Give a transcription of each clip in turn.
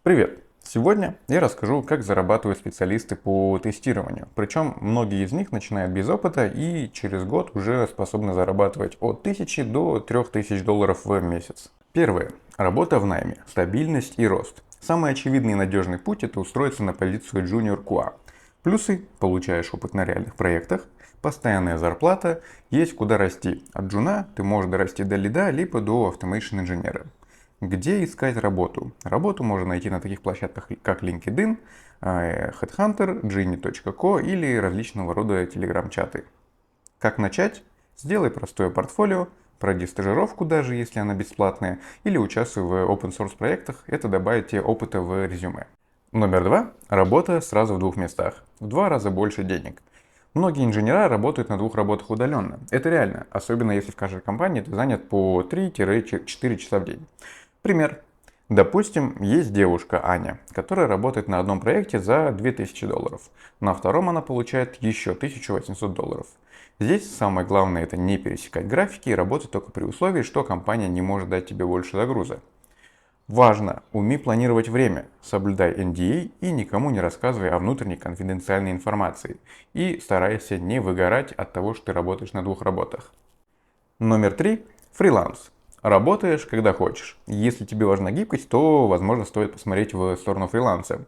Привет! Сегодня я расскажу, как зарабатывают специалисты по тестированию. Причем многие из них начинают без опыта и через год уже способны зарабатывать от 1000 до 3000 долларов в месяц. Первое. Работа в найме, стабильность и рост. Самый очевидный и надежный путь – это устроиться на позицию Junior QA. Плюсы – получаешь опыт на реальных проектах, постоянная зарплата, есть куда расти. От джуна ты можешь дорасти до лида, либо до automation инженера. Где искать работу? Работу можно найти на таких площадках, как LinkedIn, Headhunter, Genie.co или различного рода телеграм-чаты. Как начать? Сделай простое портфолио, пройди стажировку, даже если она бесплатная, или участвуй в open source проектах, это добавит тебе опыта в резюме. Номер два. Работа сразу в двух местах. В 2 раза больше денег. Многие инженера работают на 2 работах удаленно. Это реально, особенно если в каждой компании ты занят по 3-4 часа в день. Пример. Допустим, есть девушка Аня, которая работает на одном проекте за 2000 долларов. На втором она получает еще 1800 долларов. Здесь самое главное это не пересекать графики и работать только при условии, что компания не может дать тебе больше загруза. Важно, умей планировать время, соблюдай NDA и никому не рассказывай о внутренней конфиденциальной информации. И старайся не выгорать от того, что ты работаешь на 2 работах. Номер 3. Фриланс. Работаешь, когда хочешь. Если тебе важна гибкость, то, возможно, стоит посмотреть в сторону фриланса.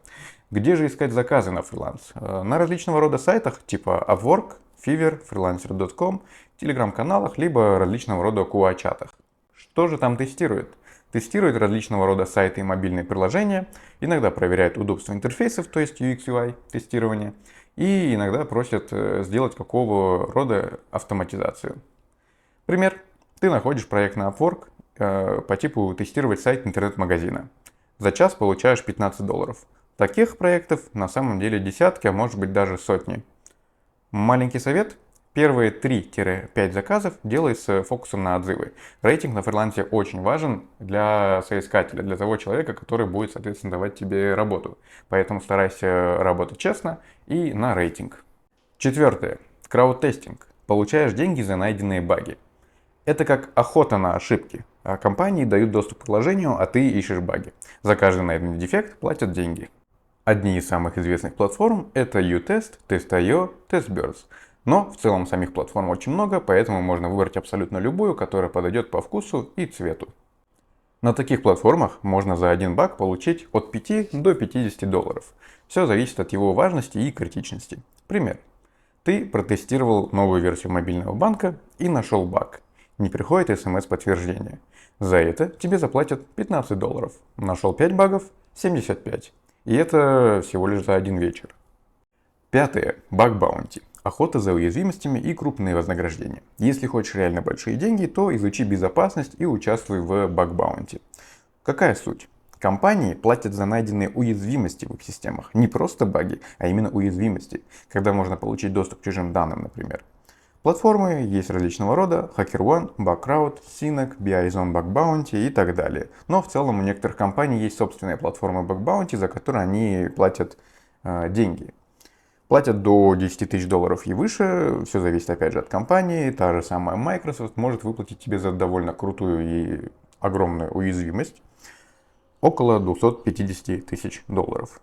Где же искать заказы на фриланс? На различного рода сайтах, типа Upwork, Fiverr, freelancer.com, телеграм-каналах, либо различного рода QA-чатах. Что же там тестирует? Тестирует различного рода сайты и мобильные приложения, иногда проверяет удобство интерфейсов, то есть UX-UI тестирование, и иногда просят сделать какого рода автоматизацию. Пример. Ты находишь проект на Upwork по типу тестировать сайт интернет-магазина. За час получаешь 15 долларов. Таких проектов на самом деле десятки, а может быть даже сотни. Маленький совет. Первые 3-5 заказов делай с фокусом на отзывы. Рейтинг на фрилансе очень важен для соискателя, для того человека, который будет, соответственно, давать тебе работу. Поэтому старайся работать честно и на рейтинг. Четвертое. Крауд-тестинг. Получаешь деньги за найденные баги. Это как охота на ошибки. А компании дают доступ к приложению, а ты ищешь баги. За каждый найденный дефект платят деньги. Одни из самых известных платформ это Utest, Test.io, Testbirds. Но в целом самих платформ очень много, поэтому можно выбрать абсолютно любую, которая подойдет по вкусу и цвету. На таких платформах можно за один баг получить от 5 до 50 долларов. Все зависит от его важности и критичности. Пример. Ты протестировал новую версию мобильного банка и нашел баг. Не приходит смс-подтверждение. За это тебе заплатят 15 долларов. Нашел 5 багов – 75. И это всего лишь за один вечер. Пятое. Баг-баунти. Охота за уязвимостями и крупные вознаграждения. Если хочешь реально большие деньги, то изучи безопасность и участвуй в баг-баунти. Какая суть? Компании платят за найденные уязвимости в их системах. Не просто баги, а именно уязвимости, когда можно получить доступ к чужим данным, например. Платформы есть различного рода, HackerOne, Bugcrowd, Sync, BI-Zone Bug Bounty и так далее. Но в целом у некоторых компаний есть собственные платформы Bug Bounty, за которые они платят деньги. Платят до 10 тысяч долларов и выше, все зависит опять же от компании. Та же самая Microsoft может выплатить тебе за довольно крутую и огромную уязвимость около 250 тысяч долларов.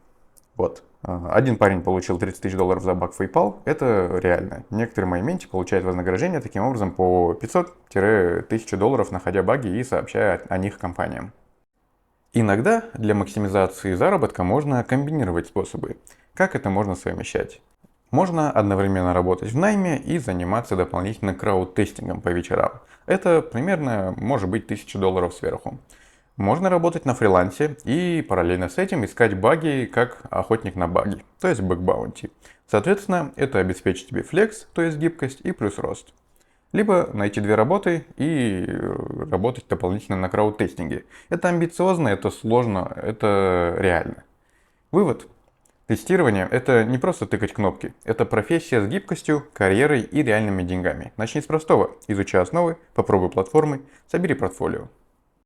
Вот. Один парень получил 30 тысяч долларов за баг PayPal. Это реально. Некоторые мои менти получают вознаграждение таким образом по 500-1000 долларов, находя баги и сообщая о них компаниям. Иногда для максимизации заработка можно комбинировать способы. Как это можно совмещать? Можно одновременно работать в найме и заниматься дополнительно крауд-тестингом по вечерам. Это примерно может быть 1000 долларов сверху. Можно работать на фрилансе и параллельно с этим искать баги как охотник на баги, то есть баг-баунти. Соответственно, это обеспечит тебе флекс, то есть гибкость и плюс рост. Либо найти 2 работы и работать дополнительно на крауд-тестинге. Это амбициозно, это сложно, это реально. Вывод. Тестирование – это не просто тыкать кнопки. Это профессия с гибкостью, карьерой и реальными деньгами. Начни с простого. Изучи основы, попробуй платформы, собери портфолио.